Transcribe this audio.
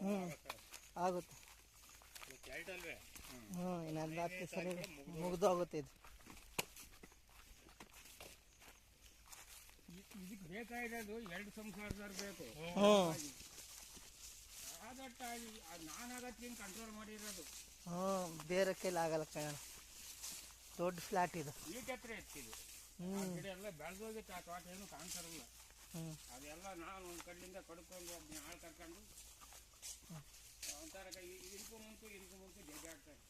ಹ್ಞೂ ಆಗುತ್ತೆ. ಹ್ಞೂ ಇನ್ನೊಂದು 10 ಸರಿ ಮುಗಿದೋಗುತ್ತೆ ಇದು. ಇದಕ್ಕೆ ಬೇಕಾಗಿರೋದು 2 ಸಂಸಾರದವ್ರು ಬೇಕು. ಹ್ಞೂ ಆದಟ್ಟಾಗಿ ನಾನಾಗತ್ತೀನಿ ಕಂಟ್ರೋಲ್ ಮಾಡಿರೋದು. ಹ್ಞೂ ಬೇರೆ ಕೈಲಿ ಆಗಲ್ಲ ಕಣ, ದೊಡ್ಡ ಫ್ಲ್ಯಾಟ್ ಇದು. ಈಟೆತ್ರ ಎತ್ತಿದ್ದು ಗಿಡ ಎಲ್ಲ ಬೆಳೆದೋಗಿತ್ತು. ಆ ತೋಟ ಏನು ಕಾಣ್ತಾರಲ್ಲ, ಅದೆಲ್ಲ ನಾನು ಒಂದು ಕಡೆಯಿಂದ ಕಡ್ಕೊಂಡು ಅದನ್ನ ಹಾಳು ಕರ್ಕೊಂಡು ಒಂಥರ ಇದಕ್ಕೂ ಮುಂಚೆ ಜಗ್ಗಿ ಆಗ್ತಾರೆ.